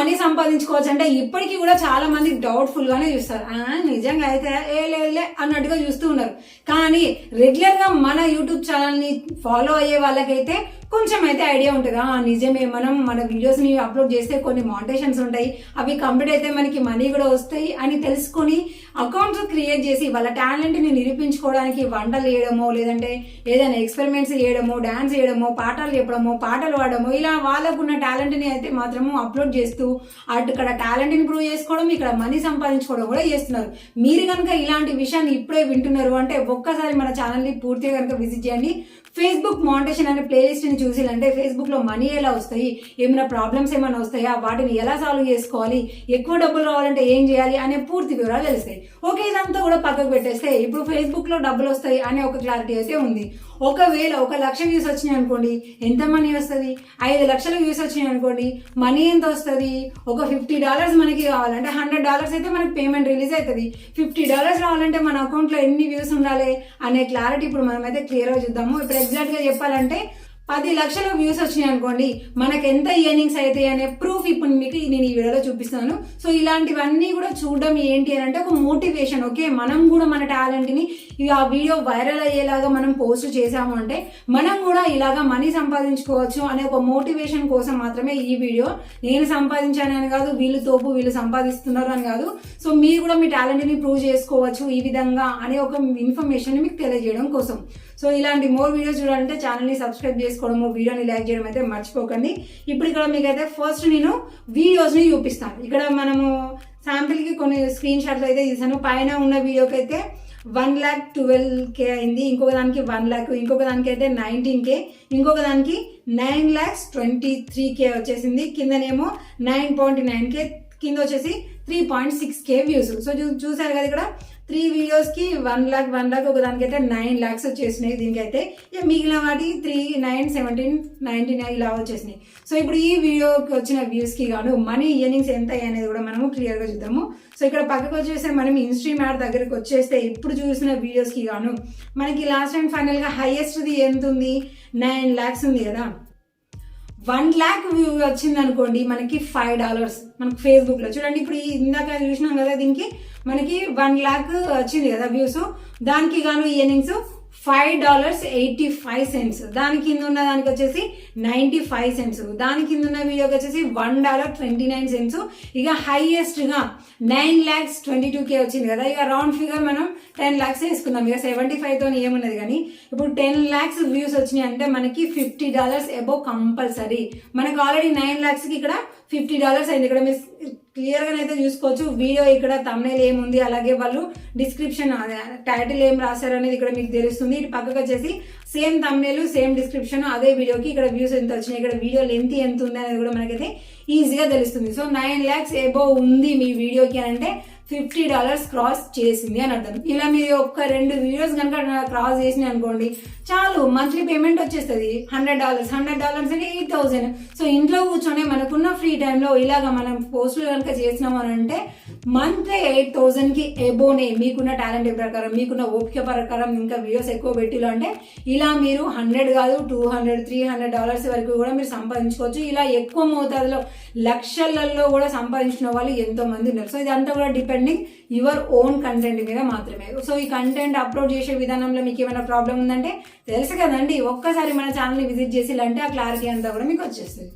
Money సంపాదించుకోవచ్చు అంటే ఇప్పటికీ కూడా చాలా మంది డౌట్ఫుల్ గానే చూస్తారు. నిజంగా అయితే లేదులే అన్నట్టుగా చూస్తూ ఉన్నారు. కానీ రెగ్యులర్ గా మన యూట్యూబ్ ఛానల్ ని ఫాలో అయ్యే వాళ్ళకైతే కొంచెం అయితే ఐడియా ఉంటుంది. నిజమే, మనం మన వీడియోస్ ని అప్లోడ్ చేస్తే కొన్ని మానిటైజేషన్స్ ఉంటాయి, అవి కంప్లీట్ అయితే మనకి మనీ కూడా వస్తాయి అని తెలుసుకొని అకౌంట్స్ క్రియేట్ చేసి వాళ్ళ టాలెంట్ ని నిరూపించుకోవడానికి వంటలు చేయడమో, లేదంటే ఏదైనా ఎక్స్పెరిమెంట్స్ చేయడమో, డాన్స్ చేయడమో, పాటలు చెప్పడమో, పాటలు పాడడమో, ఇలా వాళ్ళకున్న టాలెంట్ ని అయితే మాత్రము అప్లోడ్ చేస్తూ అక్కడ టాలెంట్ ని ప్రూవ్ చేసుకోవడం, ఇక్కడ మనీ సంపాదించుకోవడం కూడా చేస్తున్నారు. మీరు కనుక ఇలాంటి విషయాన్ని ఇప్పుడే వింటున్నారు అంటే ఒక్కసారి మన ఛానల్ ని పూర్తిగా కనుక విజిట్ చేయండి. ఫేస్బుక్ మానిటైజేషన్ అనే ప్లేలిస్ట్ ని చూసిలంటే ఫేస్బుక్ లో మనీ ఎలా వస్తాయి, ఏమైనా ప్రాబ్లమ్స్ ఏమైనా వస్తాయా, వాటిని ఎలా సాల్వ్ చేసుకోవాలి, ఎక్కువ డబ్బులు రావాలంటే ఏం చేయాలి అనే పూర్తి వివరాలు తెలుస్తాయి. ఓకే, ఇదంతా కూడా పక్కకు పెట్టేస్తే ఇప్పుడు ఫేస్బుక్ లో డబ్బులు వస్తాయి అనే ఒక క్లారిటీ అయితే ఉంది. ఒకవేళ 1 లక్ష వ్యూస్ వచ్చినాయి అనుకోండి, ఎంత మనీ వస్తుంది? 5 లక్షల వ్యూస్ వచ్చినాయి అనుకోండి, మనీ ఎంత వస్తుంది? ఒక $50 మనకి కావాలంటే $100 అయితే మనకి పేమెంట్ రిలీజ్ అవుతుంది. $50 రావాలంటే మన అకౌంట్ లో ఎన్ని వ్యూస్ ఉండాలి అనే క్లారిటీ ఇప్పుడు మనం అయితే క్లియర్ గా చూద్దాము. ఇప్పుడు ఎగ్జాక్ట్ గా చెప్పాలంటే 10 లక్షల వ్యూస్ వచ్చినాయి అనుకోండి, మనకు ఎంత ఎర్నింగ్స్ అవుతాయి అనే ప్రూఫ్ ఇప్పుడు మీకు నేను ఈ వీడియోలో చూపిస్తాను. సో ఇలాంటివన్నీ కూడా చూడడం ఏంటి అని అంటే ఒక మోటివేషన్. ఓకే, మనం కూడా మన టాలెంట్ ని ఆ వీడియో వైరల్ అయ్యేలాగా మనం పోస్ట్ చేసాము అంటే మనం కూడా ఇలాగా మనీ సంపాదించుకోవచ్చు అనే ఒక మోటివేషన్ కోసం మాత్రమే ఈ వీడియో. నేను సంపాదించాను అని కాదు, వీళ్ళు తోపు వీళ్ళు సంపాదిస్తున్నారు అని కాదు. సో మీరు కూడా మీ టాలెంట్ ని ప్రూవ్ చేసుకోవచ్చు ఈ విధంగా అనే ఒక ఇన్ఫర్మేషన్ మీకు తెలియజేయడం కోసం. సో ఇలాంటి మోర్ వీడియోస్ చూడాలంటే ఛానల్ ని సబ్స్క్రైబ్ చేసుకోవడము, వీడియోని లైక్ చేయడం అయితే మర్చిపోకండి. ఇప్పుడు ఇక్కడ మీకైతే ఫస్ట్ నేను వీడియోస్ ని చూపిస్తాను. ఇక్కడ మనము శాంపిల్ కి కొన్ని స్క్రీన్ షాట్లు అయితే తీసాను. పైన ఉన్న వీడియోకి అయితే 1,12,000 అయింది, ఇంకొక దానికి 1 lakh, ఇంకొక దానికి అయితే 19K, ఇంకొక దానికి 9,23,000 వచ్చేసింది. కిందనేమో 9.9K, కింద వచ్చేసి 3.6K వ్యూస్. సో చూసారు కదా, ఇక్కడ 3 వీడియోస్ కి 1 lakh, ఒక దానికి అయితే 9 lakhs వచ్చేసినాయి. దీనికైతే మిగిలిన వాటి 3, 9, 17, 19 ఇలా వచ్చేసినాయి. సో ఇప్పుడు ఈ వీడియోకి వచ్చిన వ్యూస్ కి గాను మనీ ఎర్నింగ్స్ ఎంత అనేది కూడా మనము క్లియర్ గా చూద్దాము. సో ఇక్కడ పక్కకు వచ్చేస్తే మనం ఇన్స్ట్రీమ్ యాడ్ దగ్గరకు వచ్చేస్తే ఇప్పుడు చూసిన వీడియోస్ కి గాను మనకి లాస్ట్ అండ్ ఫైనల్ గా హైయెస్ట్ ది ఎంత ఉంది? 9 lakhs ఉంది కదా. 1 lakh వ్యూ వచ్చింది అనుకోండి, మనకి $5 మనకి ఫేస్బుక్ లో చూడండి. ఇప్పుడు ఇందాక చూసినాం కదా, దీనికి మనకి 1 lakh వచ్చింది కదా వ్యూస్. దానికి గాను ఎర్నింగ్స్ $5.85. దాని కింద ఉన్న దానికి వచ్చేసి 95 cents. దాని కింద ఉన్న వీడియోకి వచ్చేసి $1.29. ఇక హైయెస్ట్ గా 9,22,000 వచ్చింది కదా. ఇక రౌండ్ ఫిగర్ మనం 10 lakhs వేసుకుందాం. ఇక 75 తో ఏమున్నది కానీ ఇప్పుడు 10 lakhs వ్యూస్ వచ్చినాయి అంటే మనకి $50 అబౌవ్ కంపల్సరీ. మనకు ఆల్రెడీ 9 lakhs కి ఇక్కడ $50 అయింది. ఇక్కడ మీరు క్లియర్ గా అయితే చూసుకోవచ్చు. వీడియో ఇక్కడ తమ్నైల్ ఏముంది, అలాగే వాళ్ళు డిస్క్రిప్షన్ టైటిల్ ఏం రాశారు అనేది ఇక్కడ మీకు తెలుస్తుంది. ఇటు పక్కకు వచ్చేసి సేమ్ తమ్నైల్, సేమ్ డిస్క్రిప్షన్, అదే వీడియోకి ఇక్కడ వ్యూస్ ఎంత వచ్చినాయి, ఇక్కడ వీడియో లెంత్ ఎంత ఉంది అనేది కూడా మనకైతే ఈజీగా తెలుస్తుంది. సో 9 lakhs అబౌవ్ ఉంది మీ వీడియోకి అని అంటే $50 క్రాస్ చేసింది అని అర్థం. ఇలా మీరు ఒక్క 2 వీడియోస్ కనుక క్రాస్ చేసినాయి అనుకోండి, చాలు మంత్లీ పేమెంట్ వచ్చేస్తుంది $100 అంటే 8,000. సో ఇంట్లో కూర్చొని మనకున్న ఫ్రీ టైంలో ఇలాగ మనం పోస్టులు కనుక చేసినాము అని అంటే మంత్లీ 8,000 కి ఎబోనే మీకున్న టాలెంట్ ప్రకారం, మీకున్న ఓపిక ప్రకారం ఇంకా వీడియోస్ ఎక్కువ పెట్టిలో అంటే ఇలా మీరు 100 కాదు, $200, $300 వరకు కూడా మీరు సంపాదించుకోవచ్చు. ఇలా ఎక్కువ మోతాదులో లక్షలలో కూడా సంపాదించిన వాళ్ళు ఎంతో మంది ఉన్నారు. సో ఇదంతా కూడా డిపెండింగ్ యువర్ ఓన్ కంటెంట్ మీద మాత్రమే. సో ఈ కంటెంట్ అప్లోడ్ చేసే విధానంలో మీకు ఏమైనా ప్రాబ్లం ఉందంటే తెలుసు కదండి, ఒక్కసారి మన ఛానల్ని విజిట్ చేసి అంటే ఆ క్లారిటీ అంతా కూడా మీకు వచ్చేస్తుంది.